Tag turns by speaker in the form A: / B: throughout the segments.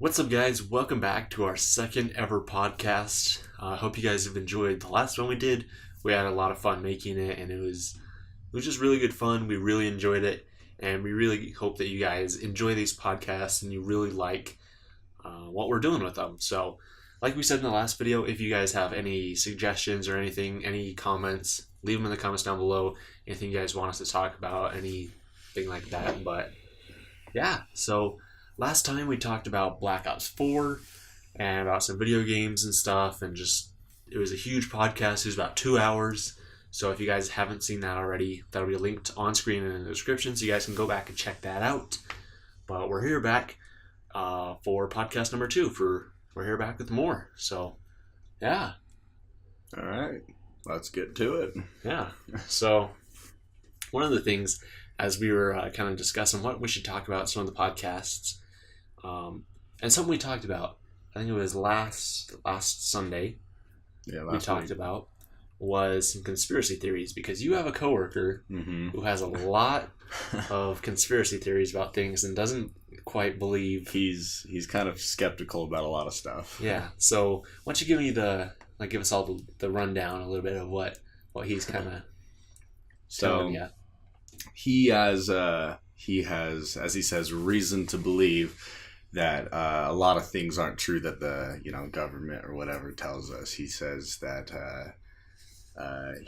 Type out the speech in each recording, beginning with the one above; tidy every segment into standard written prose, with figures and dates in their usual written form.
A: What's up, guys? Welcome back to our second ever podcast. I hope you guys have enjoyed the last one we did. We had a lot of fun making it, and it was just really good fun. We really enjoyed it, and we really hope that you guys enjoy these podcasts and you really like what we're doing with them. So, like we said in the last video, if you guys have any suggestions or anything, any comments, leave them in the comments down below. Anything you guys want us to talk about, anything like that. But yeah, so last time we talked about Black Ops 4 and about some video games and stuff, and just it was a huge podcast. It was about 2 hours. So if you guys haven't seen that already, that'll be linked on screen and in the description, so you guys can go back and check that out. But we're here back for podcast number 2. We're here back with more. So yeah.
B: All right, let's get to it.
A: Yeah. So one of the things, as we were kind of discussing what we should talk about some of the podcasts, and something we talked about, I think it was last Sunday.
B: Yeah,
A: we talked about was some conspiracy theories, because you have a coworker who has a lot of conspiracy theories about things and doesn't quite believe.
B: He's kind of skeptical about a lot of stuff.
A: Yeah. So why don't you give me give us all the rundown a little bit of what he's kind of telling you.
B: He has, as he says, reason to believe that a lot of things aren't true that the government or whatever tells us. He says that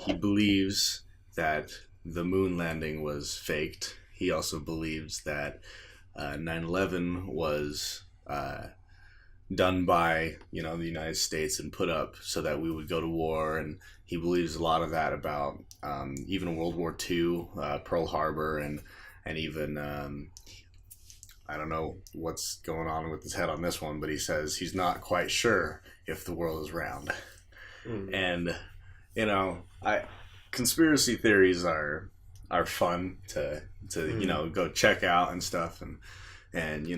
B: he believes that the moon landing was faked. He also believes that 9/11 was done by the United States and put up so that we would go to war, and he believes a lot of that about even World War II, Pearl Harbor, and even I don't know what's going on with his head on this one, but he says he's not quite sure if the world is round. And conspiracy theories are fun to go check out and stuff, and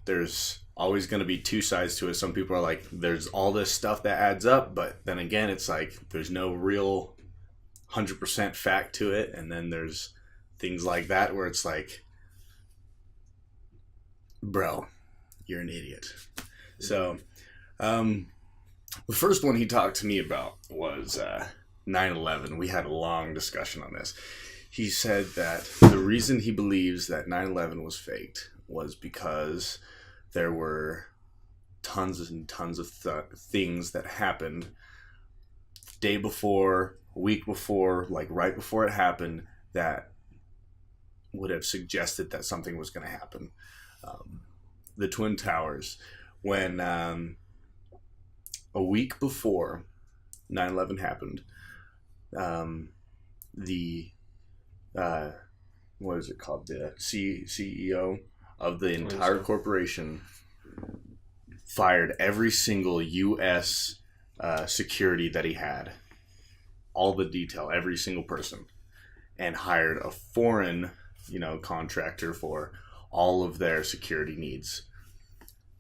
B: there's always going to be two sides to it. Some people are like, there's all this stuff that adds up, but then again, it's like there's no real 100% fact to it. And then there's things like that where it's like, bro, you're an idiot. So the first one he talked to me about was 9/11. We had a long discussion on this. He said that the reason he believes that 9/11 was faked was because there were tons and tons of things that happened day before, week before, like right before it happened, that would have suggested that something was going to happen. The Twin Towers, when a week before 9/11 happened, the what is it called? The CEO of the entire corporation fired every single U.S. Security that he had, all the detail, every single person, and hired a foreign, contractor for all of their security needs.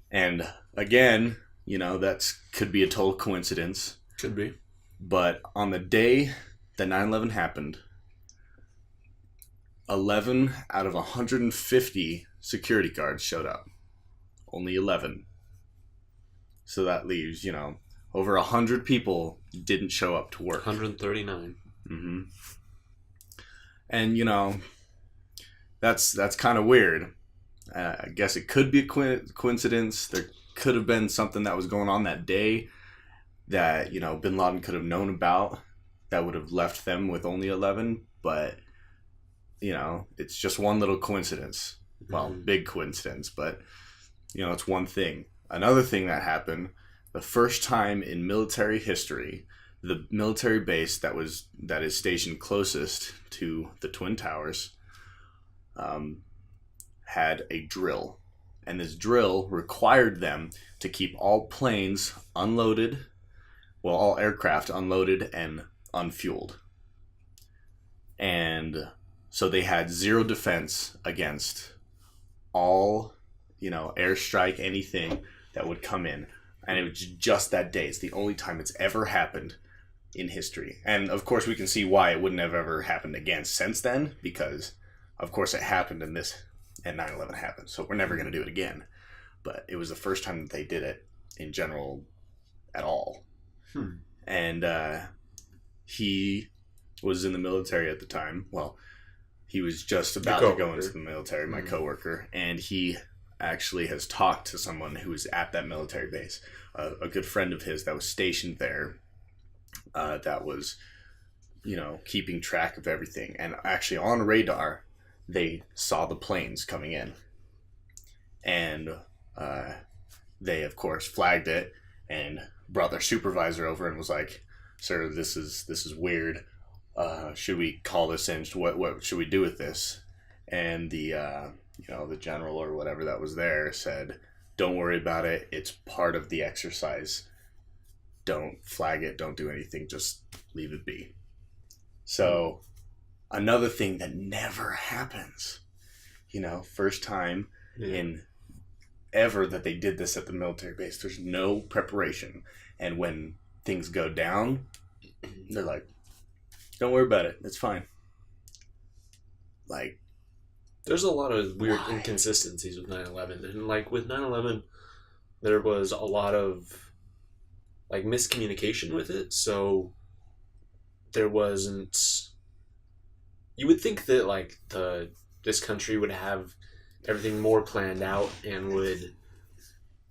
B: And again, that could be a total coincidence.
A: Could be.
B: But on the day that 9/11 happened, 11 out of 150 security guards showed up. Only 11. So that leaves, over 100 people didn't show up to work.
A: 139.
B: And, that's kind of weird. I guess it could be a coincidence. There could have been something that was going on that day that, Bin Laden could have known about that would have left them with only 11. But, it's just one little coincidence. Well, big coincidence, but, it's one thing. Another thing that happened, the first time in military history, the military base that is stationed closest to the Twin Towers had a drill. And this drill required them to keep all planes unloaded, all aircraft unloaded and unfueled. And so they had zero defense against all, airstrike, anything that would come in. And it was just that day. It's the only time it's ever happened in history. And of course we can see why it wouldn't have ever happened again since then, because of course it happened and 9/11 happened. So we're never going to do it again. but it was the first time that they did it in general at all. And he was in the military at the time. Well, he was just about to go into the military, my coworker, and he actually has talked to someone who was at that military base, a good friend of his that was stationed there, that was, keeping track of everything. And actually on radar, they saw the planes coming in. And they, of course, flagged it and brought their supervisor over and was like, "Sir, this is weird. Should we call this in? What should we do with this?" And the the general or whatever that was there said, "Don't worry about it. It's part of the exercise. Don't flag it. Don't do anything. Just leave it be." So another thing that never happens, first time in ever that they did this at the military base. There's no preparation. And when things go down, they're like, "Don't worry about it. It's fine." Like,
A: there's a lot of weird inconsistencies with 9/11. And like with 9/11, there was a lot of like miscommunication with it. So there wasn't, you would think that like this country would have everything more planned out and would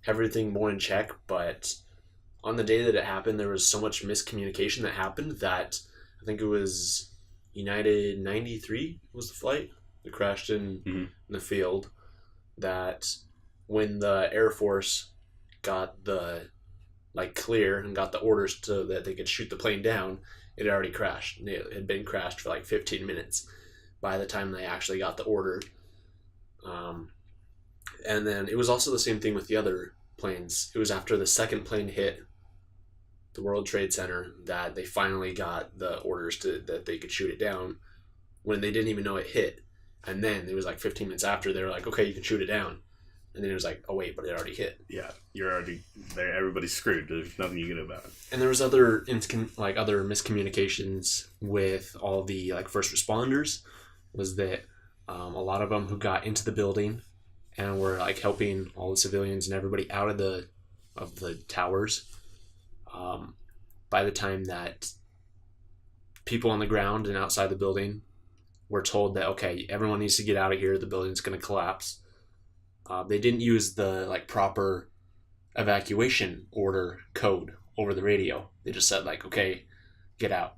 A: have everything more in check, but on the day that it happened, there was so much miscommunication that happened that I think it was United 93 was the flight that crashed in the field, that when the Air Force got the clear and got the orders to that they could shoot the plane down, it had already crashed. It had been crashed for like 15 minutes by the time they actually got the order. And then it was also the same thing with the other planes. It was after the second plane hit the World Trade Center that they finally got the orders that they could shoot it down, when they didn't even know it hit. And then it was like 15 minutes after, they were like, "Okay, you can shoot it down." And then it was like, "Oh wait, but it already hit."
B: Yeah, you're already there. Everybody's screwed. There's nothing you can do about it.
A: And there was other miscommunications with all the first responders. Was that a lot of them who got into the building and were helping all the civilians and everybody out of the towers. By the time that people on the ground and outside the building were told that, okay, everyone needs to get out of here, the building's going to collapse, they didn't use the proper evacuation order code over the radio. They just said okay, get out,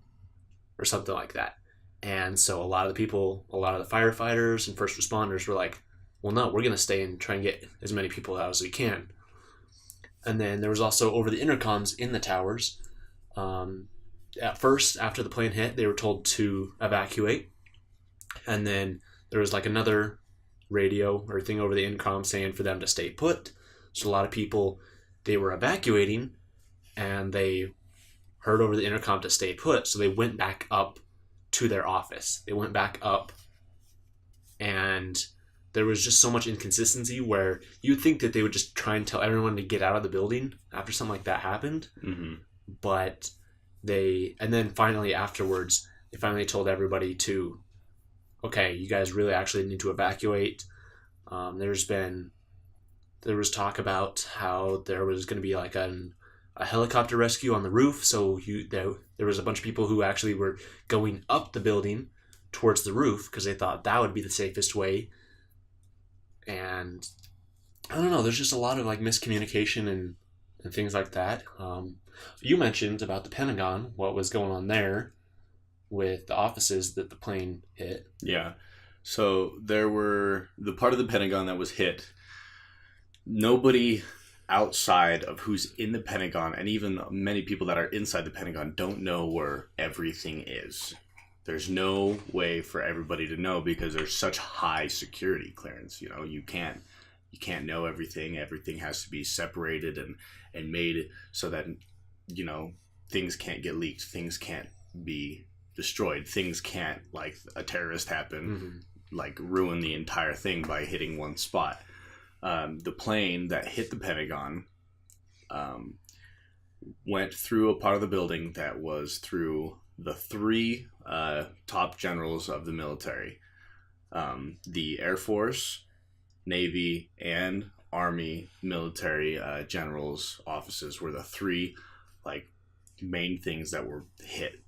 A: or something like that. And so a lot of the firefighters and first responders were like, "Well, no, we're going to stay and try and get as many people out as we can." And then there was also over the intercoms in the towers. At first, after the plane hit, they were told to evacuate. And then there was another radio or thing over the intercom saying for them to stay put. So a lot of people, they were evacuating and they heard over the intercom to stay put. So they went back up to their office. They went back up, and there was just so much inconsistency where you'd think that they would just try and tell everyone to get out of the building after something like that happened. But and then finally afterwards, they finally told everybody to, "Okay, you guys really actually need to evacuate." There was talk about how there was going to be a helicopter rescue on the roof. So there was a bunch of people who actually were going up the building towards the roof because they thought that would be the safest way. And I don't know, there's just a lot of miscommunication and things like that. You mentioned about the Pentagon, what was going on there with the offices that the plane hit.
B: Yeah. So there were the part of the Pentagon that was hit. Nobody outside of who's in the Pentagon, and even many people that are inside the Pentagon, don't know where everything is. There's no way for everybody to know because there's such high security clearance. You can't know everything. Everything has to be separated and made so that things can't get leaked. Things can't be destroyed. Things can't, a terrorist happen, ruin the entire thing by hitting one spot. The plane that hit the Pentagon went through a part of the building that was through the three top generals of the military, the Air Force, Navy, and Army, military, generals' offices were the three like main things that were hit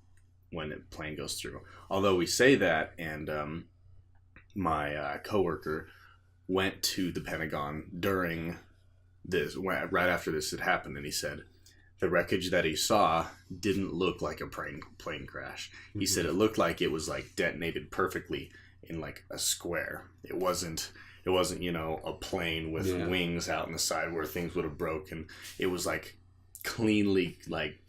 B: when a plane goes through. Although we say that, and my coworker went to the Pentagon during this, right after this had happened, and he said the wreckage that he saw didn't look like a plane crash. He said it looked like it was like detonated perfectly in like a square. It wasn't a plane with wings out on the side where things would have broken. It was like cleanly like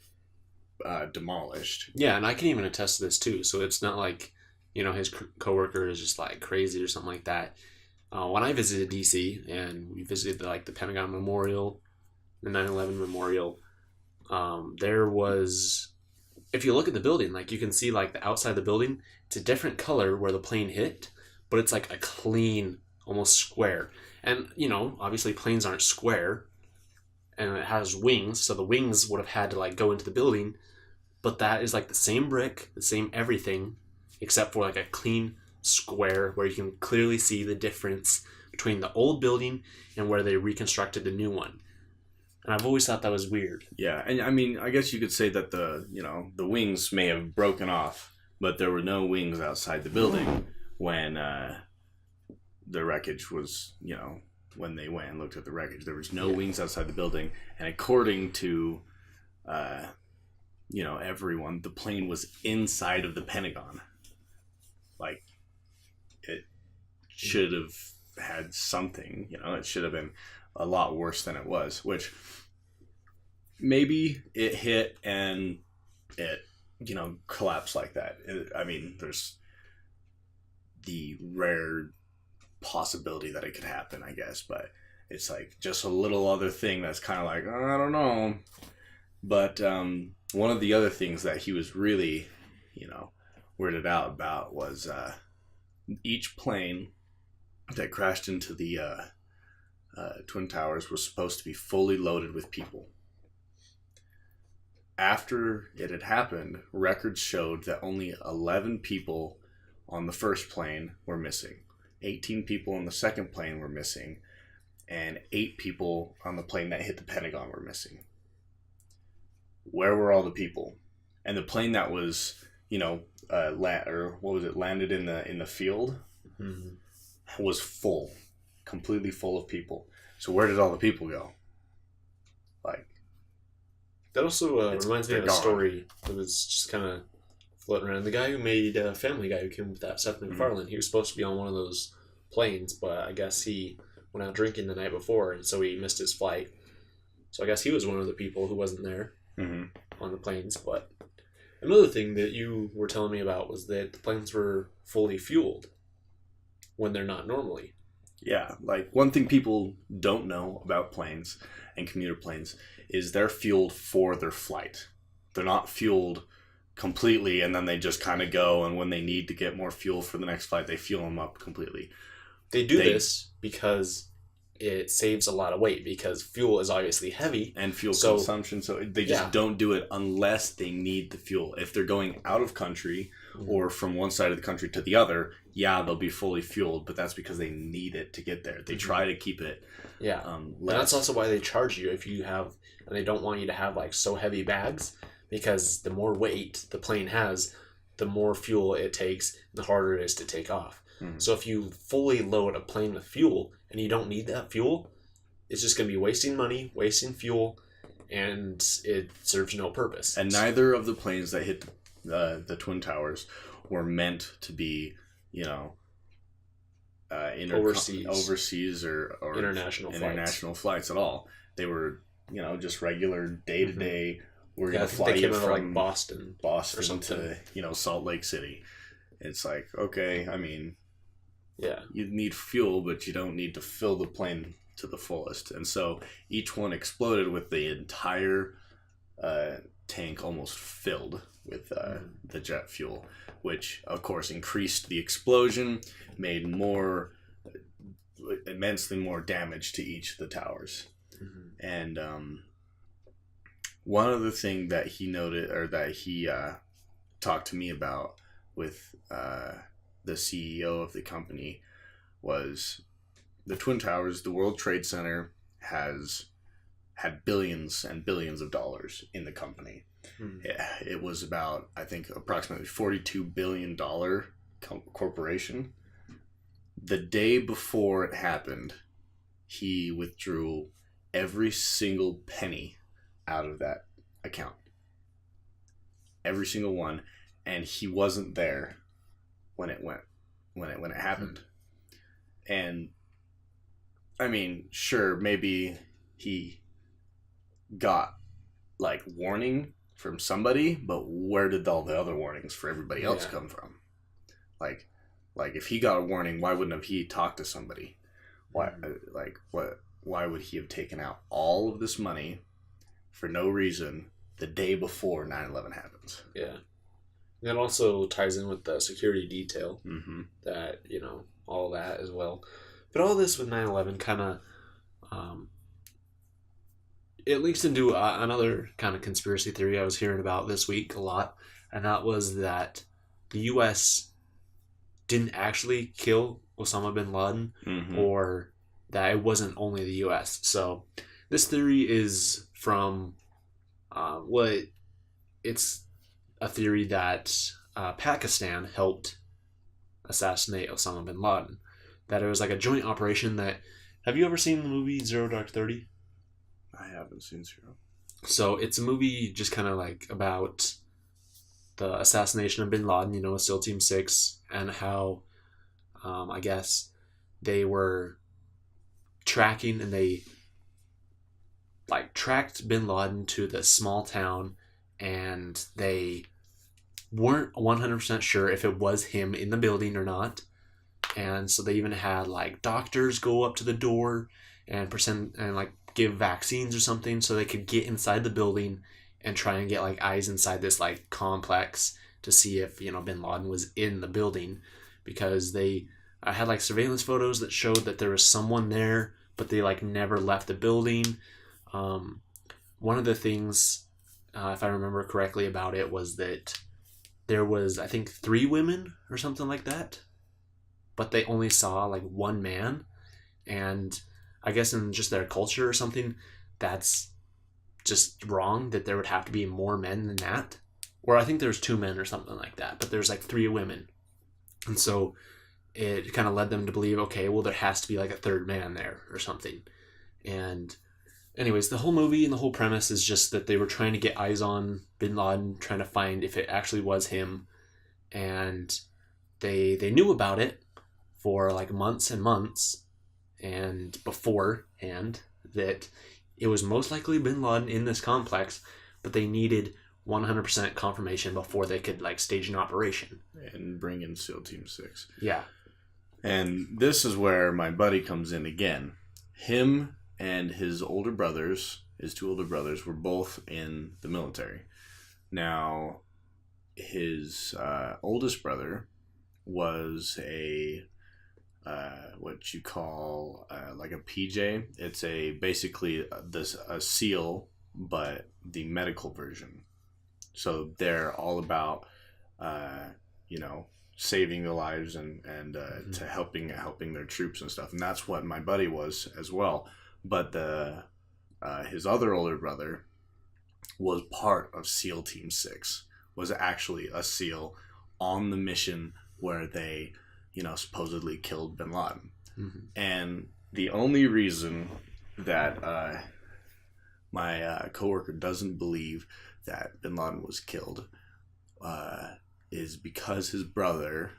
B: demolished.
A: Yeah, and I can even attest to this too. So it's not like, his coworker is just like crazy or something like that. When I visited DC and we visited the Pentagon Memorial, the 9/11 Memorial, there was, if you look at the building, like you can see like the outside of the building, it's a different color where the plane hit, but it's like a clean, almost square. And, obviously planes aren't square, and it has wings, so the wings would have had to like go into the building, but that is like the same brick, the same everything, except for like a clean square where you can clearly see the difference between the old building and where they reconstructed the new one. And I've always thought that was weird.
B: Yeah, and I mean, I guess you could say that the wings may have broken off, but there were no wings outside the building when the wreckage was, when they went and looked at the wreckage. There was no wings outside the building, and according to, everyone, the plane was inside of the Pentagon. Like, it should have had something, it should have been a lot worse than it was, which maybe it hit and it, collapsed like that. There's the rare possibility that it could happen, I guess, but it's like just a little other thing that's kind of like, I don't know. But one of the other things that he was really, weirded out about was each plane that crashed into the Twin Towers was supposed to be fully loaded with people. After it had happened, records showed that only 11 people on the first plane were missing. 18 people on the second plane were missing, and 8 people on the plane that hit the Pentagon were missing. Where were all the people? And the plane that was, landed in the field, was full, completely full of people. So where did all the people go? Like,
A: that also reminds me of a story that was just kind of floating around. The guy who made Family Guy, who came with that, Seth MacFarlane, he was supposed to be on one of those planes, but I guess he went out drinking the night before, and so he missed his flight. So I guess he was one of the people who wasn't there on the planes. But another thing that you were telling me about was that the planes were fully fueled when they're not normally.
B: Yeah, like one thing people don't know about planes and commuter planes is they're fueled for their flight. They're not fueled completely and then they just kind of go, and when they need to get more fuel for the next flight, they fuel them up completely.
A: They do this because it saves a lot of weight, because fuel is obviously heavy.
B: And fuel consumption, so they just don't do it unless they need the fuel. If they're going out of country or from one side of the country to the other, they'll be fully fueled, but that's because they need it to get there. They try to keep it
A: and that's also why they charge you if you have, and they don't want you to have like so heavy bags, because the more weight the plane has, the more fuel it takes, the harder it is to take off. So if you fully load a plane with fuel and you don't need that fuel, it's just going to be wasting money, wasting fuel, and it serves no purpose.
B: And neither of the planes that hit the Twin Towers were meant to be, overseas or
A: international
B: flights at all. They were, just regular day-to-day. We're going to fly
A: you from
B: like
A: Boston
B: or something to, Salt Lake City. It's like, okay, you need fuel, but you don't need to fill the plane to the fullest. And so each one exploded with the entire tank almost filled with the jet fuel, which of course increased the explosion, made immensely more damage to each of the towers. And one other thing that he noted, or that he talked to me about with the CEO of the company, was the Twin Towers, the World Trade Center has had billions and billions of dollars in the company. It was about, I think, approximately $42 billion corporation. The day before it happened, he withdrew every single penny out of that account. Every single one. And he wasn't there when it happened. And I mean, sure, maybe he got like warning from somebody, but where did all the other warnings for everybody else come from? Like if he got a warning, why wouldn't have he talked to somebody? Why would he have taken out all of this money for no reason the day before 9/11 happens?
A: Yeah. That also ties in with the security detail, that, all that as well. But all this with 9/11 kind of, it leaks into another kind of conspiracy theory I was hearing about this week a lot, and that was that the U.S. didn't actually kill Osama bin Laden, or that it wasn't only the U.S. So this theory is from it's a theory that Pakistan helped assassinate Osama bin Laden. That it was like a joint operation that... Have you ever seen the movie Zero Dark 30?
B: I haven't seen Zero.
A: So it's a movie just kind of like about the assassination of bin Laden, SEAL Team 6, and how, I guess, they were tracking, and they tracked bin Laden to this small town, and they weren't 100% sure if it was him in the building or not. And so they even had doctors go up to the door and pretend and give vaccines or something so they could get inside the building and try and get eyes inside this complex to see if bin Laden was in the building, because they had surveillance photos that showed that there was someone there, but they never left the building. One of the things, if I remember correctly about it, was that there was, I think, 3 women or something like that, but they only saw one man. And I guess in just their culture or something, that's just wrong, that there would have to be more men than that. Or I think there's 2 men or something like that, but there's 3 women. And so it kind of led them to believe, okay, well, there has to be a 3rd man there or something. And anyways, the whole movie and the whole premise is just that they were trying to get eyes on bin Laden, trying to find if it actually was him. And they knew about it for months and months, and beforehand, that it was most likely bin Laden in this complex, but they needed 100% confirmation before they could stage an operation
B: and bring in SEAL Team 6.
A: Yeah.
B: And this is where my buddy comes in again. Him and his 2 older brothers were both in the military. Now, his oldest brother was a what you call a PJ. It's basically a SEAL, but the medical version. So they're all about saving the lives and to helping their troops and stuff. And that's what my buddy was as well. But his other older brother was part of SEAL Team 6, was actually a SEAL on the mission where they, supposedly killed bin Laden. And the only reason that my coworker doesn't believe that bin Laden was killed is because his brother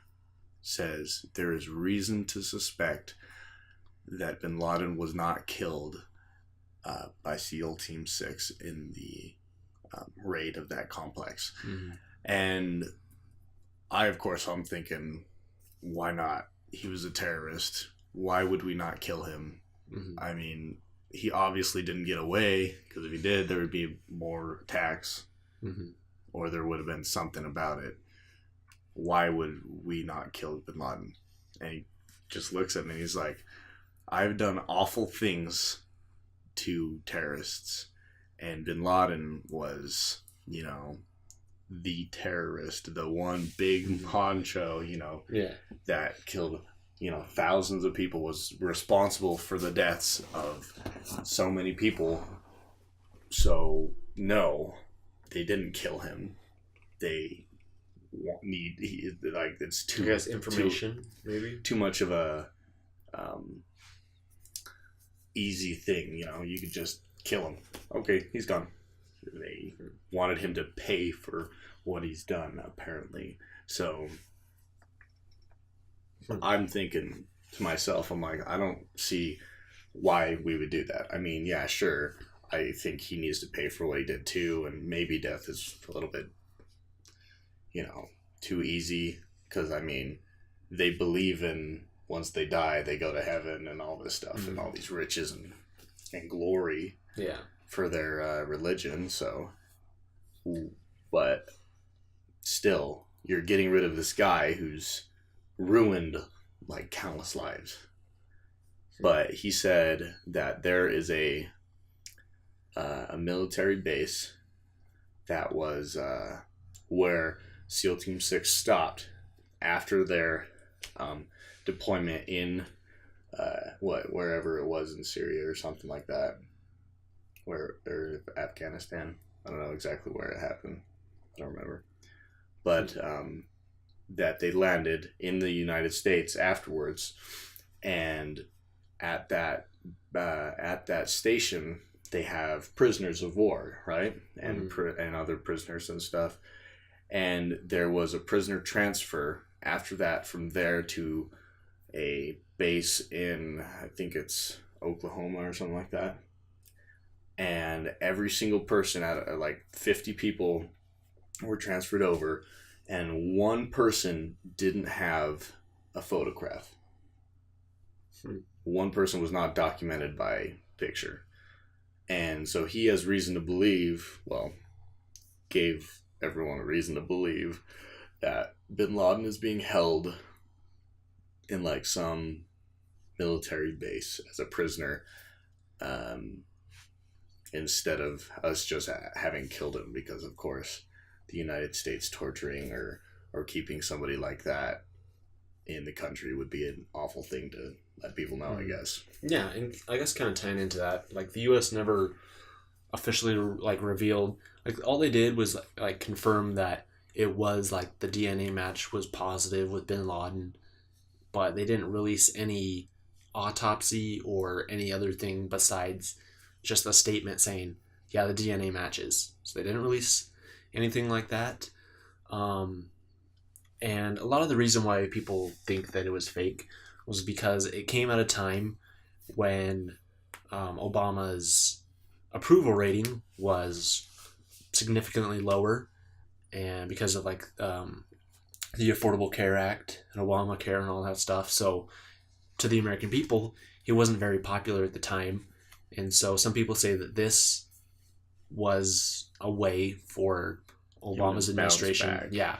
B: says there is reason to suspect that bin Laden was not killed by SEAL Team 6 in the raid of that complex. And I'm thinking, why not? He was a terrorist. Why would we not kill him? I mean, he obviously didn't get away, because if he did, there would be more attacks, or there would have been something about it. Why would we not kill bin Laden? And he just looks at me and he's like, I've done awful things to terrorists, and bin Laden was, the terrorist, the one big honcho, that killed thousands of people, was responsible for the deaths of so many people. So no, they didn't kill him. They it's too,
A: I guess information, maybe
B: too much of a easy thing. You could just kill him. Okay, he's gone. They wanted him to pay for what he's done, apparently. So I'm thinking to myself, I'm like, I don't see why we would do that. I mean, yeah, sure. I think he needs to pay for what he did too, and maybe death is a little bit, too easy. Because, I mean, they believe in once they die, they go to heaven and all this stuff, and all these riches and glory for their religion. So, but still, you're getting rid of this guy who's ruined like countless lives. But he said that there is a military base that was where SEAL Team 6 stopped after their deployment in wherever it was in Syria or something like that, or Afghanistan. I don't know exactly where it happened. I don't remember. But that they landed in the United States afterwards, and at that station they have prisoners of war, right, and and other prisoners and stuff. And there was a prisoner transfer after that from there to a base in, I think it's Oklahoma or something like that. And every single person out of like 50 people were transferred over, and one person didn't have a photograph. One person was not documented by picture. And so he has reason to believe, gave everyone a reason to believe that bin Laden is being held in like some military base as a prisoner, instead of us just having killed him, because of course the United States torturing or keeping somebody like that in the country would be an awful thing to let people know, I guess.
A: Yeah, and I guess kind of tying into that, like the U.S. never officially like revealed, like all they did was like confirm that it was like the DNA match was positive with bin Laden, but they didn't release any autopsy or any other thing besides just a statement saying, yeah, the DNA matches. So they didn't release anything like that. And a lot of the reason why people think that it was fake was because it came at a time when Obama's approval rating was significantly lower, and because of like the Affordable Care Act and Obamacare and all that stuff. So to the American people, he wasn't very popular at the time. And so some people say that this was a way for Obama's administration. Yeah.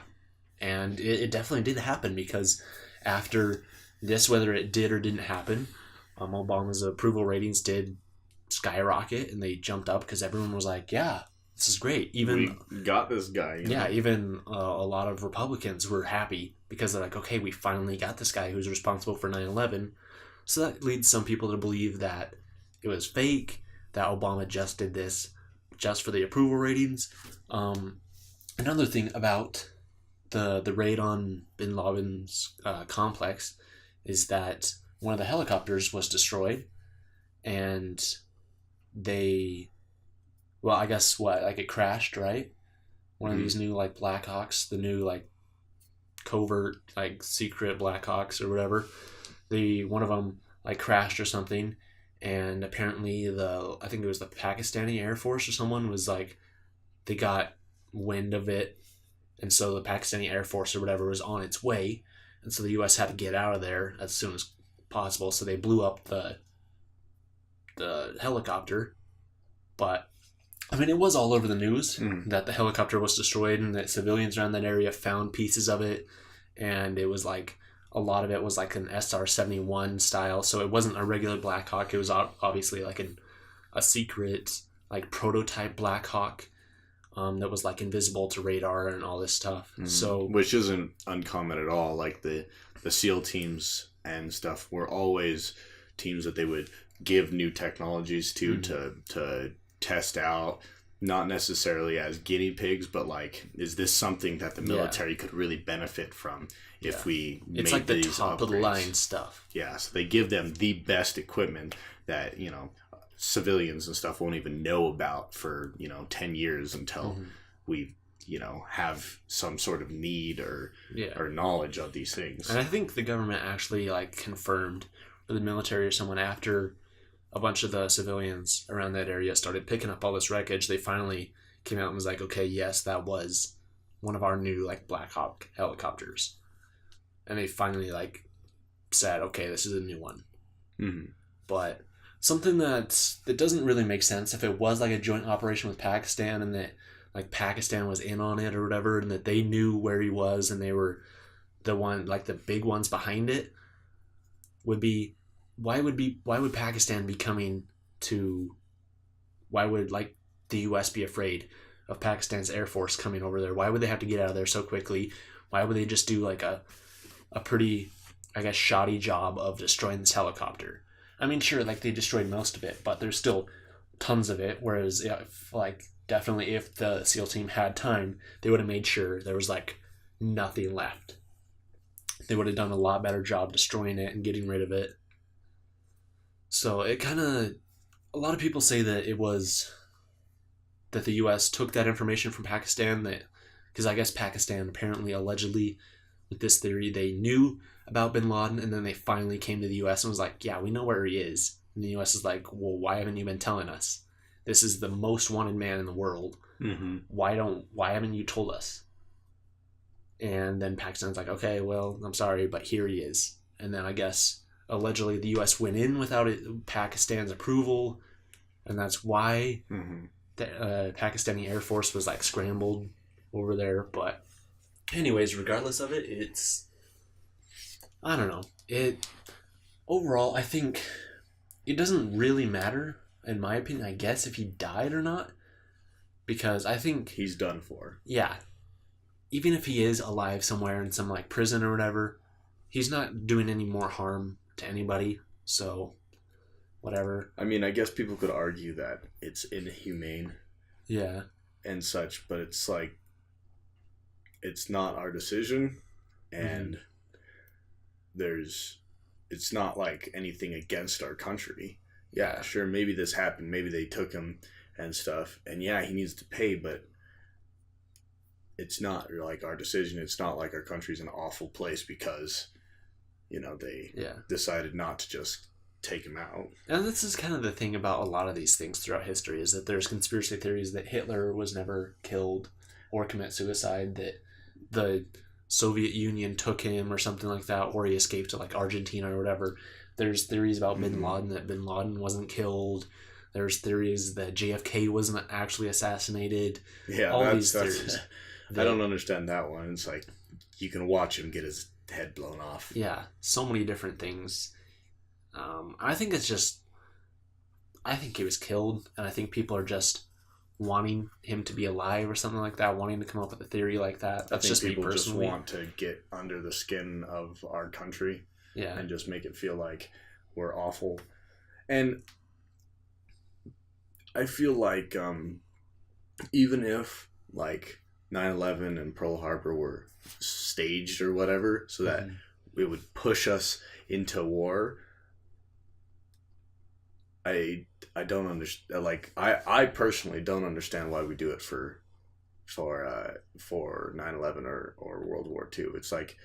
A: And it definitely did happen, because after this, whether it did or didn't happen, Obama's approval ratings did skyrocket, and they jumped up because everyone was like, yeah, this is great. Even
B: we got this guy.
A: Yeah, even a lot of Republicans were happy because they're like, okay, we finally got this guy who's responsible for 9/11. So that leads some people to believe that it was fake, that Obama just did this just for the approval ratings. Another thing about the raid on bin Laden's complex is that one of the helicopters was destroyed, and I guess it crashed, right? One of these new like Blackhawks, the new like covert like secret Blackhawks or whatever. One of them like crashed or something, and apparently I think it was the Pakistani Air Force or someone was like, they got wind of it, and so the Pakistani Air Force or whatever was on its way, and so the U.S. had to get out of there as soon as possible. So they blew up the helicopter, but I mean, it was all over the news that the helicopter was destroyed, and that civilians around that area found pieces of it, and it was like a lot of it was like an SR-71 style, so it wasn't a regular Black Hawk. It was obviously like a secret like prototype Black Hawk that was like invisible to radar and all this stuff. So
B: which isn't uncommon at all. Like the SEAL teams and stuff were always teams that they would give new technologies to test out, not necessarily as guinea pigs, but like, is this something that the military could really benefit from if we made
A: it's like the
B: these
A: top
B: upgrades?
A: of the line stuff.
B: Yeah, so they give them the best equipment that, you know, civilians and stuff won't even know about for, you know, 10 years until we, you know, have some sort of need or knowledge of these things.
A: And I think the government actually like confirmed, or the military or someone, after a bunch of the civilians around that area started picking up all this wreckage, they finally came out and was like, okay, yes, that was one of our new like Black Hawk helicopters. And they finally like said, okay, this is a new one. But something that doesn't really make sense, if it was like a joint operation with Pakistan and that like Pakistan was in on it or whatever, and that they knew where he was and they were the one, like the big ones behind it, would be why would Pakistan be coming to, why would like the US be afraid of Pakistan's Air Force coming over there? Why would they have to get out of there so quickly? Why would they just do like a pretty, I guess, shoddy job of destroying this helicopter? I mean, sure, like they destroyed most of it, but there's still tons of it. Whereas, definitely if the SEAL team had time, they would have made sure there was like nothing left. They would have done a lot better job destroying it and getting rid of it. So it kind of, a lot of people say that it was that the U.S. took that information from Pakistan, that because I guess Pakistan apparently allegedly, with this theory, they knew about bin Laden, and then they finally came to the U.S. and was like, yeah, we know where he is. And the U.S. is like, well, why haven't you been telling us? This is the most wanted man in the world. Why haven't you told us? And then Pakistan's like, okay, well, I'm sorry, but here he is. And then I guess allegedly the U.S. went in without Pakistan's approval, and that's why the Pakistani Air Force was like scrambled over there. But anyways, regardless of it, it's, I don't know. Overall, I think it doesn't really matter, in my opinion, I guess, if he died or not, because I think
B: he's done for.
A: Yeah. Even if he is alive somewhere in some like prison or whatever, he's not doing any more harm to anybody. So, whatever.
B: I mean, I guess people could argue that it's inhumane.
A: Yeah.
B: And such, but it's like, it's not our decision, and it's not like anything against our country. Yeah, sure, maybe this happened, maybe they took him and stuff, and yeah, he needs to pay, but it's not like our decision. It's not like our country's an awful place because, you know, they decided not to just take him out.
A: And this is kind of the thing about a lot of these things throughout history, is that there's conspiracy theories that Hitler was never killed or commit suicide, that the Soviet Union took him or something like that, or he escaped to like Argentina or whatever. There's theories about bin Laden, that bin Laden wasn't killed. There's theories that JFK wasn't actually assassinated.
B: Yeah, all these theories. I don't understand that one. It's like, you can watch him get his head blown off.
A: Yeah, so many different things. I think he was killed, and I think people are just wanting him to be alive or something like that, wanting to come up with a theory like that. That's just me personally.
B: Just want to get under the skin of our country, and just make it feel like we're awful. And I feel like even if like 9/11 and Pearl Harbor were staged or whatever, so that it would push us into war, I don't understand. Like, I personally don't understand why we do it for 9/11 or World War II. It's like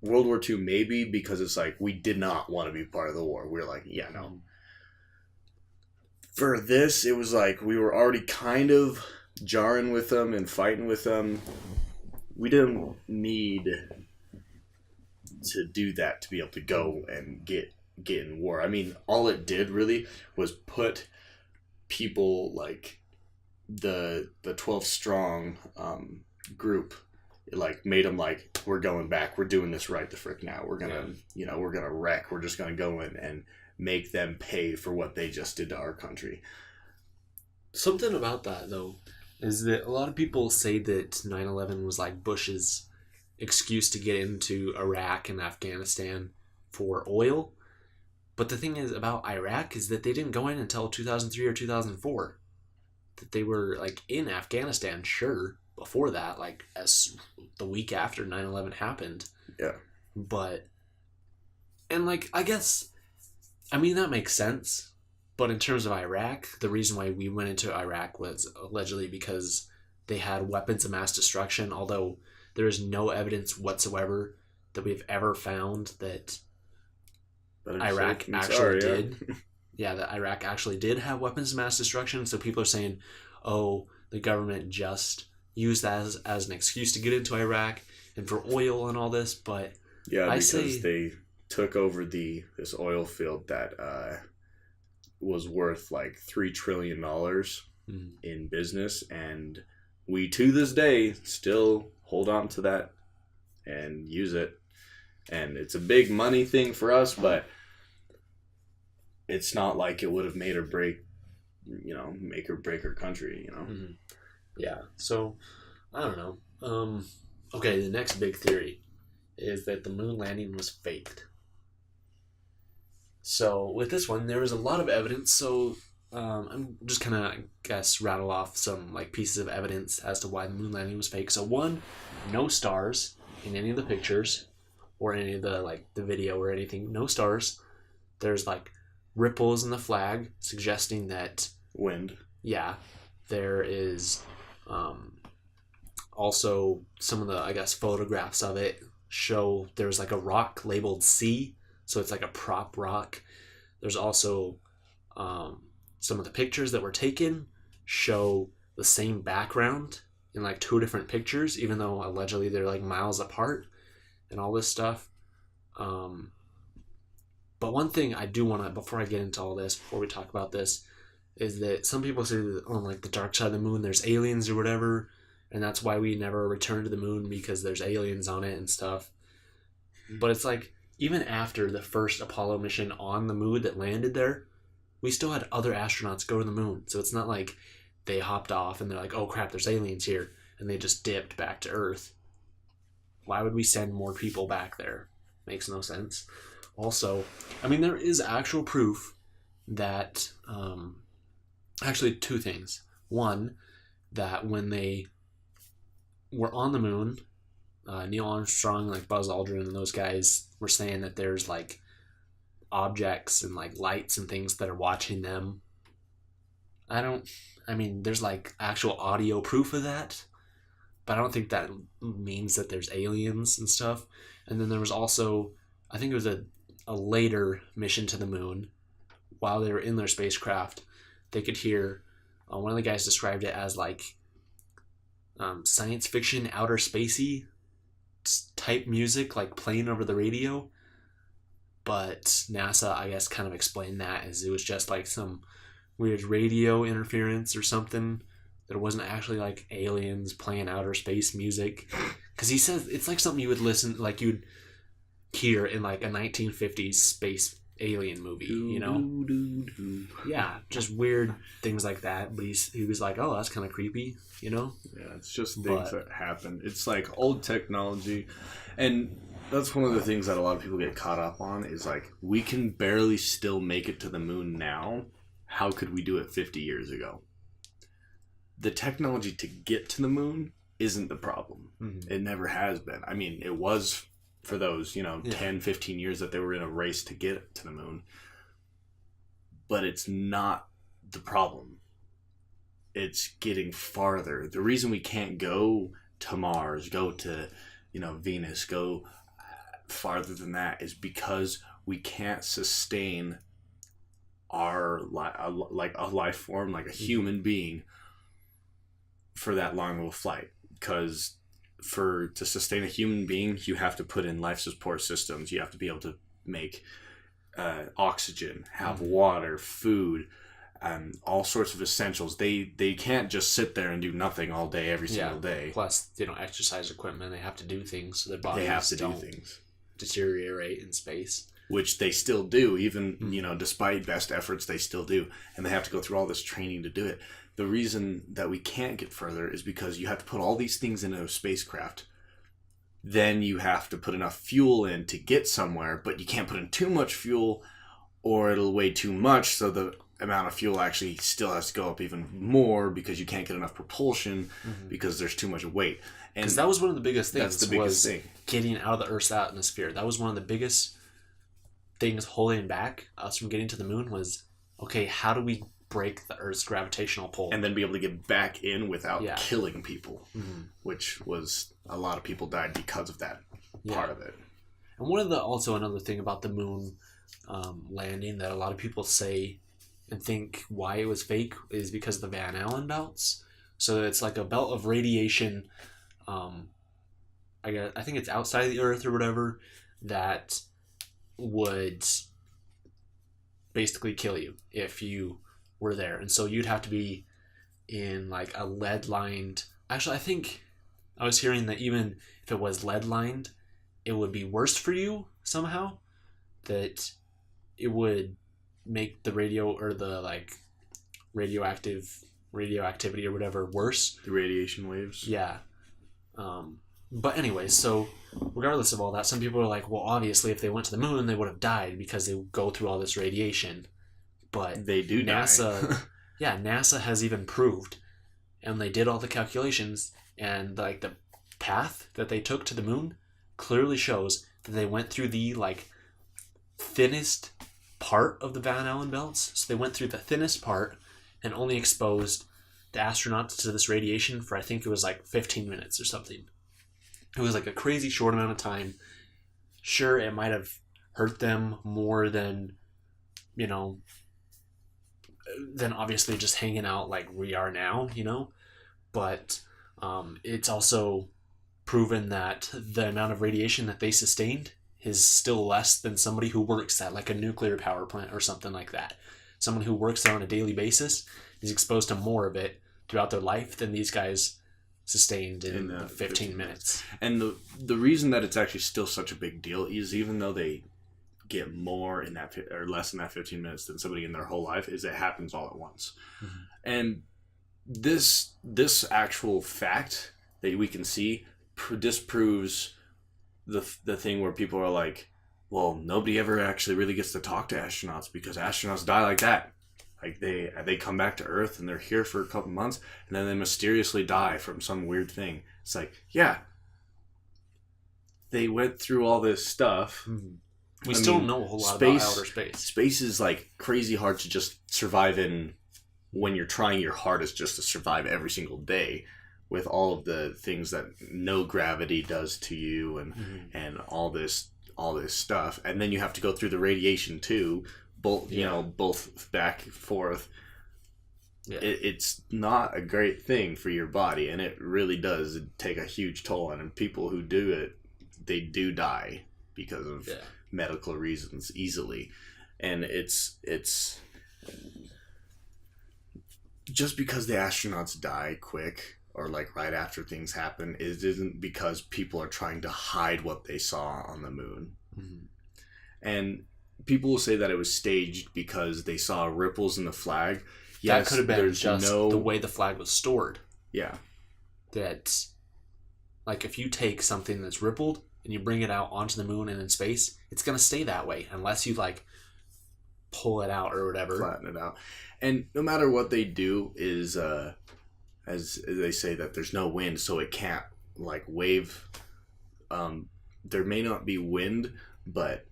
B: World War II maybe because it's like we did not want to be part of the war. We were like, yeah, no. For this, it was like we were already kind of jarring with them and fighting with them. We didn't need to do that to be able to go and get in war. I mean, all it did really was put people like the 12 strong group, it like made them like, we're going back, we're doing this right the frick now, we're gonna we're gonna wreck, we're just gonna go in and make them pay for what they just did to our country.
A: Something about that though is that a lot of people say that 9/11 was like Bush's excuse to get into Iraq and Afghanistan for oil. But the thing is about Iraq is that they didn't go in until 2003 or 2004. That they were like in Afghanistan, sure, before that, like as the week after 9/11 happened.
B: Yeah.
A: But, and like, I guess, I mean, that makes sense. But in terms of Iraq, the reason why we went into Iraq was allegedly because they had weapons of mass destruction, although there is no evidence whatsoever that we've ever found that Iraq actually did. Yeah, that Iraq actually did have weapons of mass destruction. So people are saying, oh, the government just used that as an excuse to get into Iraq and for oil and all this. But
B: yeah, because they took over this oil field that was worth like $3 trillion in business, and we to this day still hold on to that and use it, and it's a big money thing for us, but it's not like it would have make or break our country,
A: Yeah, so I don't know. Okay, the next big theory is that the moon landing was faked. So with this one, there was a lot of evidence. So I'm just kind of, I guess, rattle off some like pieces of evidence as to why the moon landing was fake. So one, no stars in any of the pictures or any of the like the video or anything. No stars. There's like ripples in the flag suggesting that
B: wind.
A: Yeah, there is also some of the, I guess, photographs of it show there's like a rock labeled C. So it's like a prop rock. There's also some of the pictures that were taken show the same background in like two different pictures, even though allegedly they're like miles apart and all this stuff. But one thing I do want to, before I get into all this, before we talk about this, is that some people say that on like the dark side of the moon there's aliens or whatever, and that's why we never return to the moon, because there's aliens on it and stuff. But it's like, even after the first Apollo mission on the moon that landed there, we still had other astronauts go to the moon. So it's not like they hopped off and they're like, oh crap, there's aliens here, and they just dipped back to Earth. Why would we send more people back there? Makes no sense. Also, I mean, there is actual proof that, actually two things. One, that when they were on the moon, Neil Armstrong, like Buzz Aldrin and those guys were saying that there's like objects and like lights and things that are watching them. There's like actual audio proof of that, but I don't think that means that there's aliens and stuff. And then there was also, I think it was a later mission to the moon. While they were in their spacecraft, they could hear, one of the guys described it as like science fiction, outer spacey type music, like playing over the radio. But NASA, I guess, kind of explained that as it was just like some weird radio interference or something. There wasn't actually like aliens playing outer space music. Because he says it's like something you would listen, like you'd hear in like a 1950s space alien movie, you know? Yeah, just weird things like that. But he was like, oh, that's kind of creepy, you know?
B: Yeah, it's just things that happen. It's like old technology. And that's one of the things that a lot of people get caught up on is like, we can barely still make it to the moon now. How could we do it 50 years ago? The technology to get to the moon isn't the problem. Mm-hmm. It never has been. I mean, it was for those, 10, 15 years that they were in a race to get to the moon. But it's not the problem. It's getting farther. The reason we can't go to Mars, go to, Venus, go farther than that is because we can't sustain our like a life form, like a human being, for that long of a flight. Because to sustain a human being, you have to put in life support systems. You have to be able to make oxygen, have water, food, all sorts of essentials. They can't just sit there and do nothing all day, every single day.
A: Plus, exercise equipment. They have to do things so their bodies don't deteriorate in space.
B: Which they still do, even, despite best efforts, they still do. And they have to go through all this training to do it. The reason that we can't get further is because you have to put all these things into a spacecraft. then you have to put enough fuel in to get somewhere, but you can't put in too much fuel or it'll weigh too much, so the amount of fuel actually still has to go up even more because you can't get enough propulsion because there's too much weight. And
A: that was one of the biggest things.
B: That's the biggest thing.
A: Getting out of the Earth's atmosphere. That was one of the biggest things holding back us from getting to the moon was, okay, how do we break the Earth's gravitational pull?
B: And then be able to get back in without killing people, which was, a lot of people died because of that part of it.
A: And another thing about the moon landing that a lot of people say and think why it was fake is because of the Van Allen belts. So it's like a belt of radiation, I think it's outside of the Earth or whatever, that would basically kill you if you were there. And so you'd have to be in like a lead lined, actually I think I was hearing that even if it was lead lined, it would be worse for you somehow, that it would make the radioactivity or whatever worse.
B: The radiation waves.
A: Yeah. But anyway, so regardless of all that, some people are like, well, obviously if they went to the moon, they would have died because they go through all this radiation. But
B: they do
A: NASA, die. NASA has even proved, and they did all the calculations, and like the path that they took to the moon clearly shows that they went through the like thinnest part of the Van Allen belts. So they went through the thinnest part and only exposed the astronauts to this radiation for, I think it was like 15 minutes or something. It was like a crazy short amount of time. Sure, it might have hurt them more than, than obviously just hanging out like we are now, but it's also proven that the amount of radiation that they sustained is still less than somebody who works at like a nuclear power plant or something like that. Someone who works there on a daily basis is exposed to more of it throughout their life than these guys sustained in 15 minutes.
B: And the reason that it's actually still such a big deal is even though they get more in that or less in that 15 minutes than somebody in their whole life, is it happens all at once. And this actual fact that we can see disproves the thing where people are like, well, nobody ever actually really gets to talk to astronauts because astronauts die like that. Like they come back to Earth and they're here for a couple months and then they mysteriously die from some weird thing. It's like, yeah, they went through all this stuff.
A: We still don't know a whole lot about outer space.
B: Space is like crazy hard to just survive in when you're trying your hardest just to survive every single day with all of the things that no gravity does to you and all this stuff. And then you have to go through the radiation too. Both back and forth. Yeah. It's not a great thing for your body, and it really does take a huge toll on it. People who do it, they do die because of medical reasons easily. And it's just because the astronauts die quick or like right after things happen, it isn't because people are trying to hide what they saw on the moon. And people will say that it was staged because they saw ripples in the flag.
A: That could have been just the way the flag was stored.
B: Yeah.
A: That, like, if you take something that's rippled and you bring it out onto the moon and in space, it's going to stay that way unless you, like, pull it out or whatever.
B: Flatten it out. And no matter what they do is, as they say, that there's no wind, so it can't, like, wave. There may not be wind, but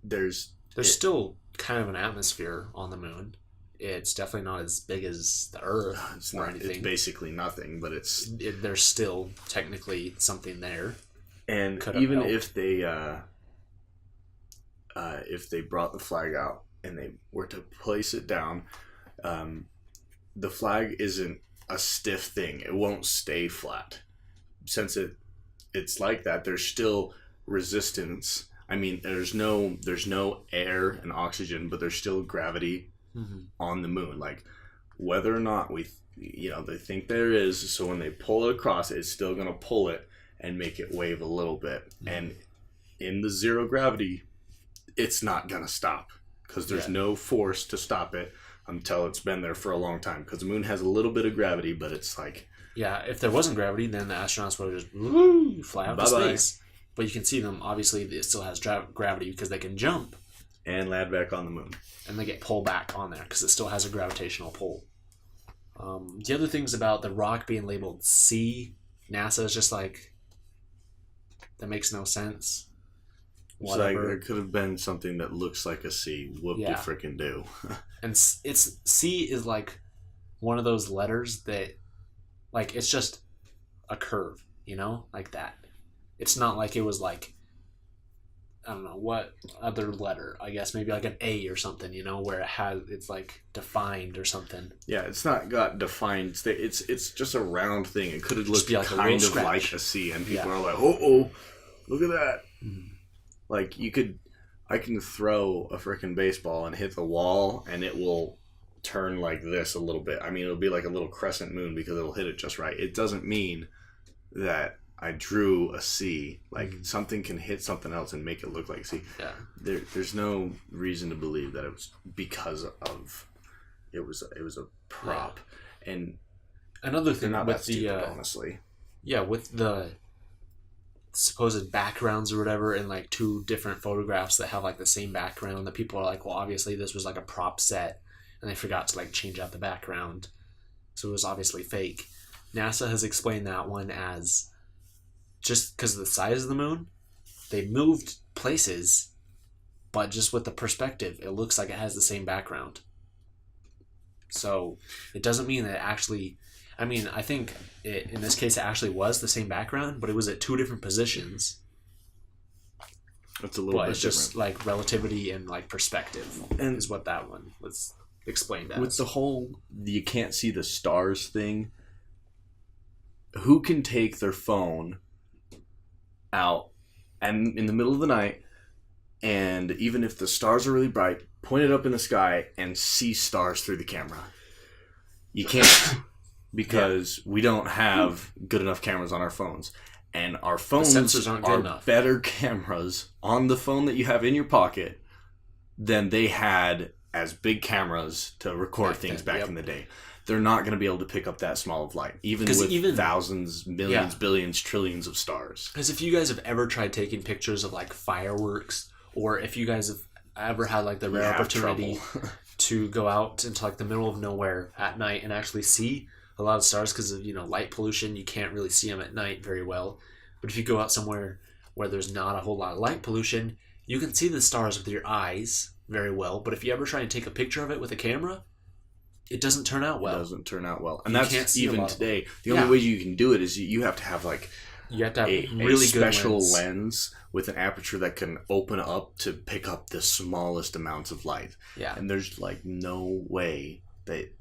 B: there's
A: still kind of an atmosphere on the moon. It's definitely not as big as the Earth anything.
B: It's basically nothing, but
A: there's still technically something there.
B: And even if they brought the flag out and they were to place it down, the flag isn't a stiff thing. It won't stay flat. Since it's like that, there's still resistance. I mean, there's no air and oxygen, but there's still gravity on the moon. Like, whether or not they think there is, so when they pull it across, it's still going to pull it and make it wave a little bit. And in the zero gravity, it's not going to stop because there's no force to stop it until it's been there for a long time. Because the moon has a little bit of gravity, but it's like...
A: Yeah, if there wasn't gravity, then the astronauts would have just fly out to space. but you can see them. Obviously, it still has gravity because they can jump
B: and land back on the moon.
A: And they get pulled back on there because it still has a gravitational pull. The other things about the rock being labeled C, NASA is just like, that makes no sense.
B: It's like there could have been something that looks like a C. Whoop de frickin' do.
A: And it's C is like one of those letters that, like, it's just a curve, like that. It's not like it was like, I don't know what other letter. I guess maybe like an A or something, where it's like defined or something.
B: Yeah, it's not got defined. It's just a round thing. It could have looked like kind of like a C, and people are like, "Oh, look at that!" Mm-hmm. Like I can throw a freaking baseball and hit the wall, and it will turn like this a little bit. I mean, it'll be like a little crescent moon because it'll hit it just right. It doesn't mean that I drew a C. Like something can hit something else and make it look like C.
A: Yeah.
B: There's no reason to believe that it was because of it was a prop. Yeah. And
A: another thing
B: not
A: with
B: that stupid, honestly.
A: Yeah, with the supposed backgrounds or whatever, and like two different photographs that have like the same background, that people are like, well, obviously this was like a prop set, and they forgot to like change out the background, so it was obviously fake. NASA has explained that one as just because of the size of the moon, they moved places, but just with the perspective, it looks like it has the same background. So it doesn't mean that it actually, I mean, I think in this case it actually was the same background, but it was at two different positions.
B: That's a little bit
A: it's
B: different.
A: Just like relativity and like perspective is what that one was explained as.
B: With the whole you can't see the stars thing, who can take their phone out and in the middle of the night, and even if the stars are really bright, point it up in the sky and see stars through the camera? You can't. Because we don't have good enough cameras on our phones. And our phones are better cameras on the phone that you have in your pocket than they had as big cameras to record things back in the day. They're not going to be able to pick up that small of light, even with thousands, millions, billions, trillions of stars.
A: Because if you guys have ever tried taking pictures of like fireworks, or if you guys have ever had like the rare opportunity to go out into like the middle of nowhere at night and actually see a lot of stars, because of light pollution, you can't really see them at night very well. But if you go out somewhere where there's not a whole lot of light pollution, you can see the stars with your eyes very well. But if you ever try and take a picture of it with a camera, it doesn't turn out well.
B: It doesn't turn out well, and that's even today. The only way you can do it is you have to have like
A: a really
B: special
A: good
B: lens with an aperture that can open up to pick up the smallest amounts of light.
A: Yeah,
B: and there's like no way that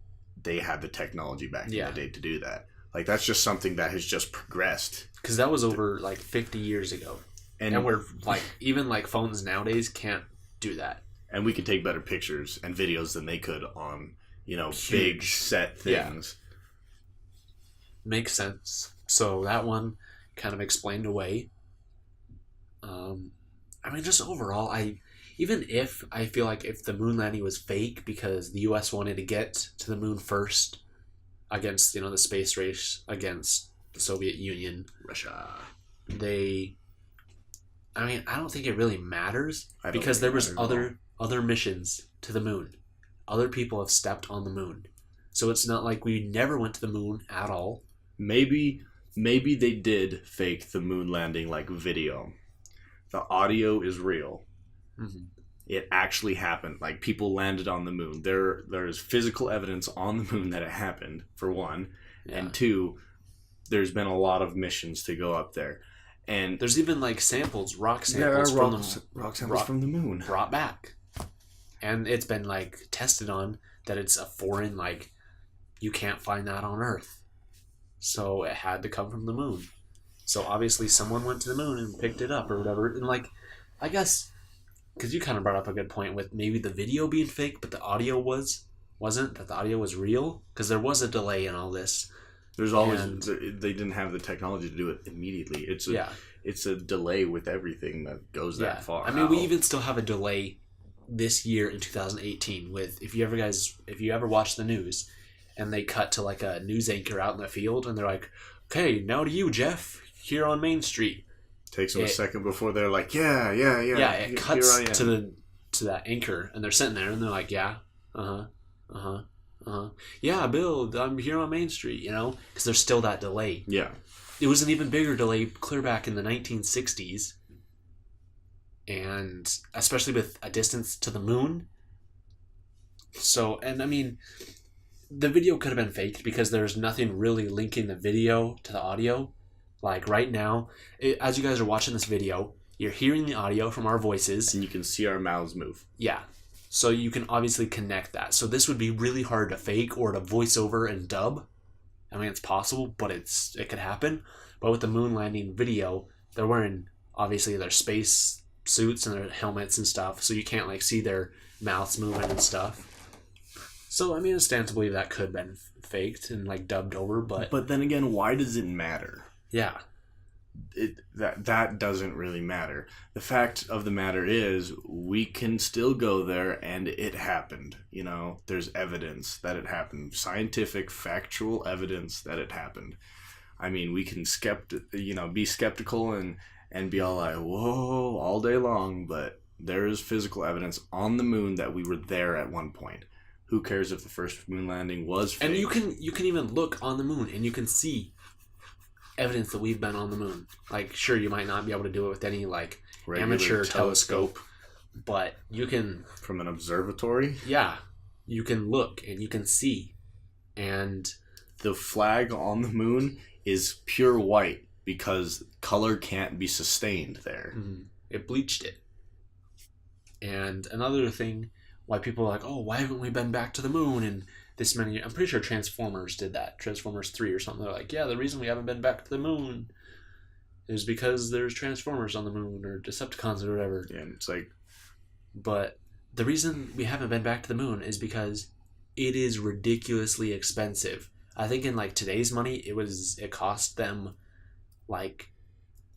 B: they had the technology back in the day to do that. Like, that's just something that has just progressed.
A: Because that was over like 50 years ago. And we're like, even like phones nowadays can't do that.
B: And we can take better pictures and videos than they could on, big set things.
A: Yeah. Makes sense. So that one kind of explained away. I mean, just overall, even if I feel like if the moon landing was fake because the U.S. wanted to get to the moon first against, the space race against the Soviet Union,
B: Russia,
A: I don't think it really matters because there was other missions to the moon. Other people have stepped on the moon. So it's not like we never went to the moon at all.
B: Maybe they did fake the moon landing like video. The audio is real. Mm-hmm. It actually happened. Like, people landed on the moon. There's physical evidence on the moon that it happened, for one. Yeah. And two, there's been a lot of missions to go up there. And
A: there's even like rock samples
B: from the moon
A: brought back. And it's been like tested on that it's a foreign, like, you can't find that on Earth. So it had to come from the moon. So obviously someone went to the moon and picked it up or whatever. And like, I guess, because you kind of brought up a good point with maybe the video being fake, but the audio wasn't, that the audio was real? Because there was a delay in all this.
B: There's always, they didn't have the technology to do it immediately. It's a delay with everything that goes that far.
A: I mean, we even still have a delay this year in 2018 with, if you ever watch the news and they cut to like a news anchor out in the field and they're like, okay, now to you, Jeff, here on Main Street.
B: Takes them a second before they're like, yeah.
A: Yeah, it cuts to that anchor, and they're sitting there, and they're like, yeah, yeah, Bill, I'm here on Main Street, you know, because there's still that delay.
B: Yeah.
A: It was an even bigger delay clear back in the 1960s, and especially with a distance to the moon. So, and I mean, the video could have been faked because there's nothing really linking the video to the audio. Like right now, as you guys are watching this video, you're hearing the audio from our voices.
B: And you can see our mouths move.
A: Yeah. So you can obviously connect that. So this would be really hard to fake or to voice over and dub. I mean, it's possible, but it could happen. But with the moon landing video, they're wearing, obviously, their space suits and their helmets and stuff. So you can't, like, see their mouths moving and stuff. So, I mean, it stands to believe that could have been faked and, like, dubbed over, but...
B: But then again, why does it matter?
A: Yeah.
B: That doesn't really matter. The fact of the matter is, we can still go there, and it happened. You know, there's evidence that it happened. Scientific, factual evidence that it happened. I mean, we can be skeptical and be all like, whoa, all day long, but there is physical evidence on the moon that we were there at one point. Who cares if the first moon landing was fake?
A: And you can even look on the moon, and you can see evidence that we've been on the moon. Like, sure, you might not be able to do it with any, like, regular amateur telescope, but you can...
B: From an observatory?
A: Yeah. You can look, and you can see. And...
B: The flag on the moon is pure white because color can't be sustained there.
A: Mm-hmm. It bleached it. And another thing, why people are like, oh, why haven't we been back to the moon in this many... I'm pretty sure Transformers did that. Transformers 3 or something. They're like, yeah, the reason we haven't been back to the moon is because there's Transformers on the moon or Decepticons or whatever.
B: Yeah, it's like...
A: But the reason we haven't been back to the moon is because it is ridiculously expensive. I think in, like, today's money, it cost them, like,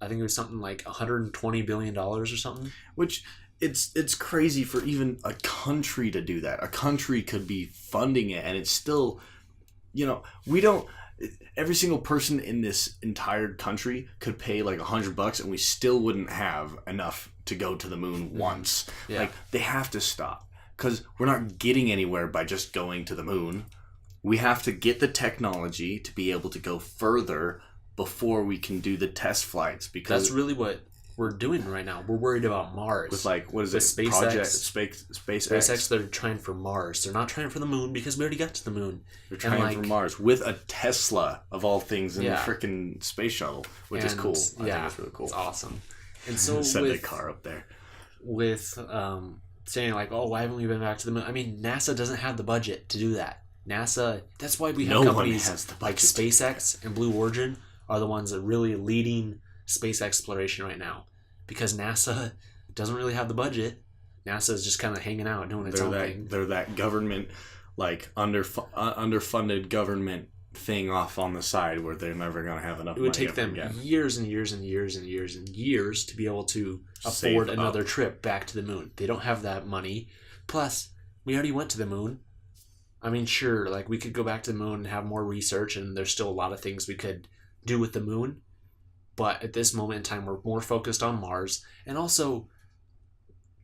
A: I think it was something like $120 billion or something.
B: Which... It's crazy for even a country to do that. A country could be funding it, and it's still, you know, we don't... Every single person in this entire country could pay like $100, and we still wouldn't have enough to go to the moon once. Yeah. Like, they have to stop, because we're not getting anywhere by just going to the moon. We have to get the technology to be able to go further before we can do the test flights. Because
A: that's really what we're doing right now. We're worried about Mars.
B: With, like, what is it? SpaceX.
A: They're trying for Mars. They're not trying for the moon because we already got to the moon.
B: They're trying for Mars with a Tesla, of all things, in the freaking space shuttle, which is cool. I think it's really cool.
A: It's awesome. And so
B: send a car up there.
A: With saying, like, oh, why haven't we been back to the moon? I mean, NASA doesn't have the budget to do that. NASA, that's why we have companies like SpaceX and Blue Origin are the ones that are really leading space exploration right now. Because NASA doesn't really have the budget. NASA is just kind of hanging out doing its own thing.
B: They're that government, like, underfunded government thing off on the side where they're never going to have enough money.
A: It would take them years and years and years and years and years to be able to afford another trip back to the moon. They don't have that money. Plus, we already went to the moon. I mean, sure, like, we could go back to the moon and have more research, and there's still a lot of things we could do with the moon. But at this moment in time, we're more focused on Mars. And also,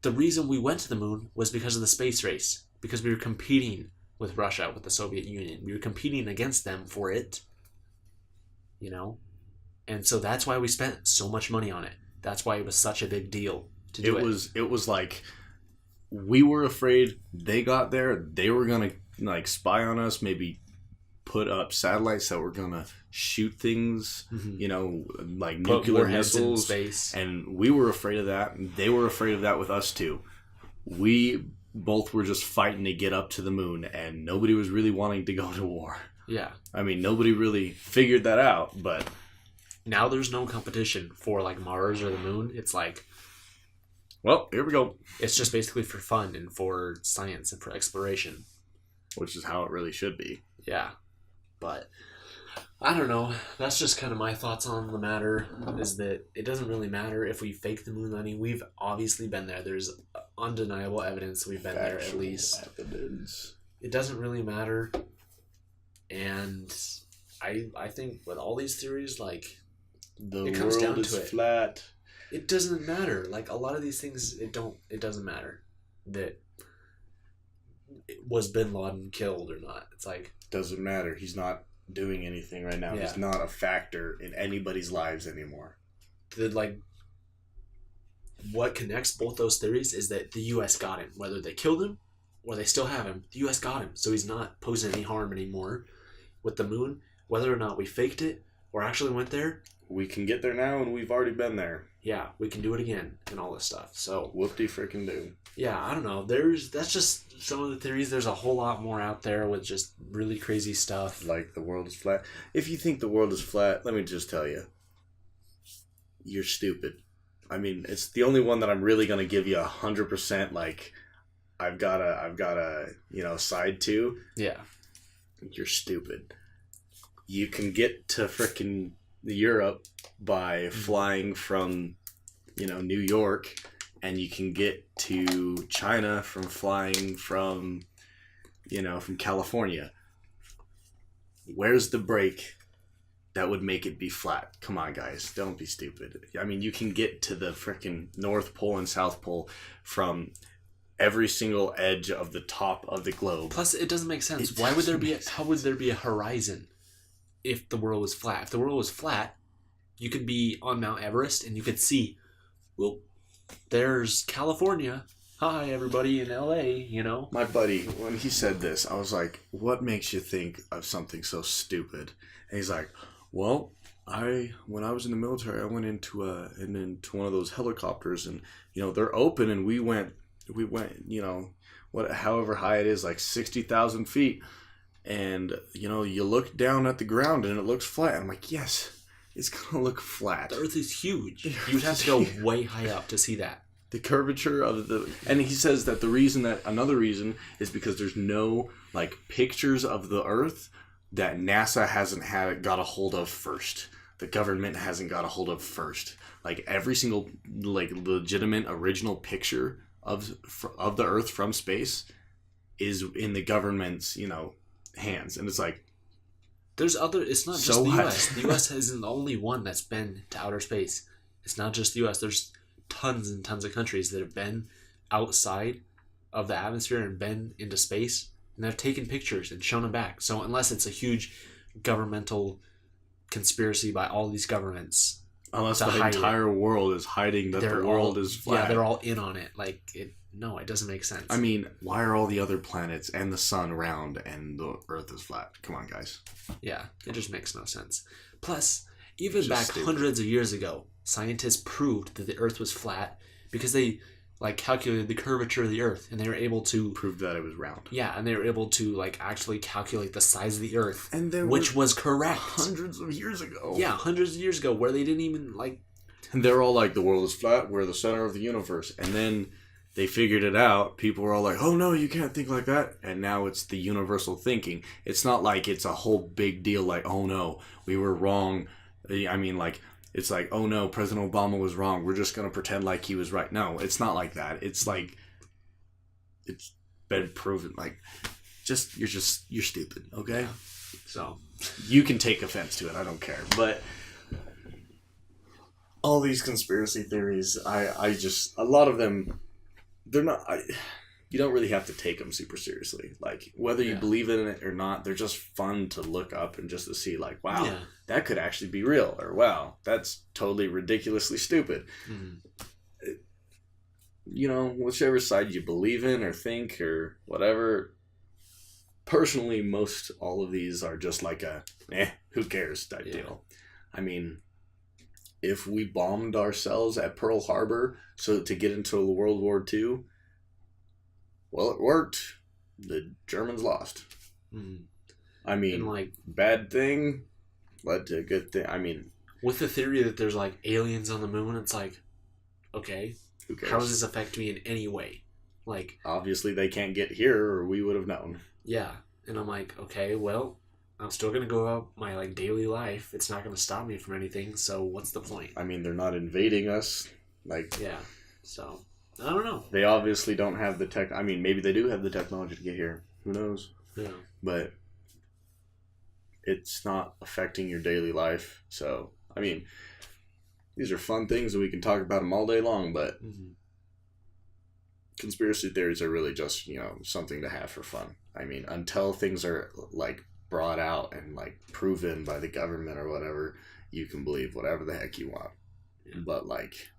A: the reason we went to the moon was because of the space race. Because we were competing with Russia, with the Soviet Union. We were competing against them for it. You know? And so that's why we spent so much money on it. That's why it was such a big deal to do it.
B: It was like, we were afraid they got there. They were going to, like, spy on us, maybe put up satellites that were going to shoot things, you know, like nuclear missiles.
A: In space.
B: And we were afraid of that. And they were afraid of that with us too. We both were just fighting to get up to the moon, and nobody was really wanting to go to war.
A: Yeah.
B: I mean, nobody really figured that out, but...
A: Now there's no competition for, like, Mars or the moon. It's like...
B: Well, here we go.
A: It's just basically for fun and for science and for exploration.
B: Which is how it really should be.
A: Yeah. But I don't know. That's just kind of my thoughts on the matter, is that it doesn't really matter if we fake the moon landing. We've obviously been there. There's undeniable evidence we've been there, at least. Evidence. It doesn't really matter. And I think with all these theories, like,
B: the world is flat.
A: it doesn't matter. Like, a lot of these things, it doesn't matter that was Bin Laden killed or not. It's like,
B: doesn't matter. He's not doing anything right now.
A: Yeah.
B: He's not a factor in anybody's lives anymore.
A: What connects both those theories is that the U.S. got him. Whether they killed him or they still have him, the U.S. got him. So he's not posing any harm anymore with the moon. Whether or not we faked it or actually went there,
B: we can get there now, and we've already been there.
A: Yeah, we can do it again and all this stuff. So
B: whoop-de-frickin-do.
A: Yeah, I don't know. That's just some of the theories. There's a whole lot more out there with just really crazy stuff.
B: Like the world is flat. If you think the world is flat, let me just tell you, you're stupid. I mean, it's the only one that I'm really gonna give you 100%. Like, I've got a side to.
A: Yeah,
B: you're stupid. You can get to frickin' Europe by flying from, New York, and you can get to China from flying from California. Where's the break that would make it be flat? Come on, guys. Don't be stupid. I mean, you can get to the frickin' North Pole and South Pole from every single edge of the top of the globe.
A: Plus, it doesn't make sense. How would there be a horizon if the world was flat? If the world was flat, you could be on Mount Everest and you could see, well, there's California. Hi, everybody in LA,
B: My buddy, when he said this, I was like, what makes you think of something so stupid? And he's like, well, when I was in the military, I went into one of those helicopters, and they're open, and we went however high it is, like 60,000 feet, and you look down at the ground and it looks flat. I'm like, yes, it's gonna look flat.
A: The Earth is huge. You'd have to go way high up to see that.
B: The curvature of and he says that another reason is because there's no pictures of the Earth that NASA hasn't got a hold of first. The government hasn't got a hold of first. Like, every single legitimate original picture of the Earth from space is in the government's hands, and it's like,
A: it's not just the US. The US isn't the only one that's been to outer space. It's not just the US. There's tons and tons of countries that have been outside of the atmosphere and been into space, and they've taken pictures and shown them back. So unless it's a huge governmental conspiracy by all these governments,
B: unless the entire world is hiding that the world is flat.
A: Yeah, they're all in on it. No, it doesn't make sense.
B: I mean, why are all the other planets and the sun round and the Earth is flat? Come on, guys.
A: Yeah, it just makes no sense. Plus, even back hundreds of years ago, scientists proved that the Earth was flat because they calculated the curvature of the Earth, and they were able to
B: prove that it was round.
A: Yeah, and they were able to actually calculate the size of the Earth,
B: and
A: which was correct
B: hundreds of years ago.
A: Yeah, hundreds of years ago, where they didn't even
B: And they're all like, the world is flat. We're the center of the universe. And then they figured it out. People were all like, oh no, you can't think like that. And now it's the universal thinking. It's not like it's a whole big deal. Like, oh no, we were wrong. I mean, it's like, oh no, President Obama was wrong. We're just going to pretend like he was right. No, it's not like that. It's it's been proven. You're stupid. Okay.
A: Yeah. So
B: you can take offense to it. I don't care. But all these conspiracy theories, a lot of them, they're not. You don't really have to take them super seriously. Whether you believe in it or not, they're just fun to look up and just to see. Wow, that could actually be real, or wow, that's totally ridiculously stupid.
A: Mm-hmm.
B: Whichever side you believe in or think or whatever. Personally, all of these are just who cares type deal. I mean, if we bombed ourselves at Pearl Harbor to get into World War II, well, it worked. The Germans lost.
A: Mm.
B: I mean, bad thing led to a good thing. I mean,
A: with the theory that there's aliens on the moon, it's okay,
B: who cares?
A: How does this affect me in any way?
B: Obviously they can't get here, or we would have known.
A: Yeah, and I'm okay, well, I'm still gonna go about my daily life. It's not gonna stop me from anything. So what's the point?
B: I mean, they're not invading us.
A: Yeah, so I don't know.
B: They obviously don't have the tech. I mean, maybe they do have the technology to get here. Who knows?
A: Yeah.
B: But it's not affecting your daily life. So, I mean, these are fun things and we can talk about them all day long, but conspiracy theories are really just, something to have for fun. I mean, until things are like brought out and like proven by the government or whatever, you can believe whatever the heck you want. Yeah. But like,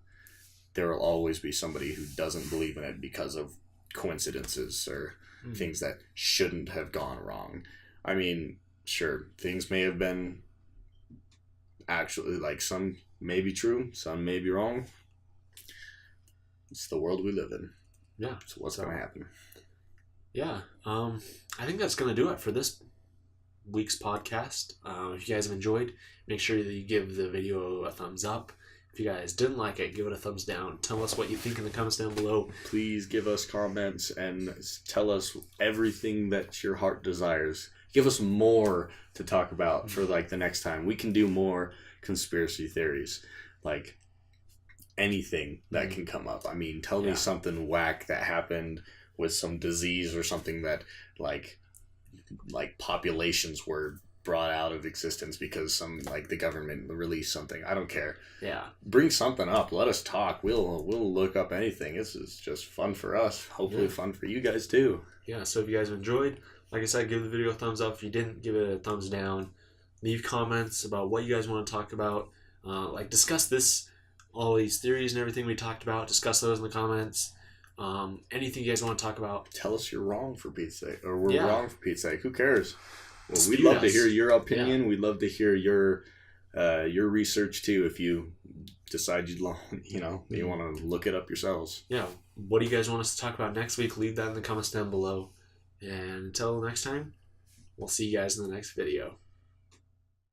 B: there will always be somebody who doesn't believe in it because of coincidences or things that shouldn't have gone wrong. I mean, sure, things may have been actually, like, some may be true, some may be wrong. It's the world we live in.
A: Yeah.
B: So what's going to happen?
A: Yeah. I think that's going to do it for this week's podcast. If you guys have enjoyed, make sure that you give the video a thumbs up. If you guys didn't like it, give it a thumbs down. Tell us what you think in the comments down below.
B: Please give us comments and tell us everything that your heart desires. Give us more to talk about for like the next time. We can do more conspiracy theories. Like anything that can come up. I mean, tell me something whack that happened with some disease or something that like populations were brought out of existence because some like the government released something. I don't care.
A: Yeah.
B: Bring something up. Let us talk. We'll look up anything. This is just fun for us. Hopefully fun for you guys too.
A: Yeah, so if you guys enjoyed, like I said, give the video a thumbs up. If you didn't, give it a thumbs down. Leave comments about what you guys want to talk about. Like discuss all these theories and everything we talked about. Discuss those in the comments. Anything you guys want to talk about.
B: Tell us you're wrong for Pete's sake. Or we're wrong for Pete's sake. Who cares? Well, we'd love to hear your opinion. Yeah. We'd love to hear your research too. If you decide you want to look it up yourselves.
A: Yeah. What do you guys want us to talk about next week? Leave that in the comments down below. And until next time, we'll see you guys in the next video.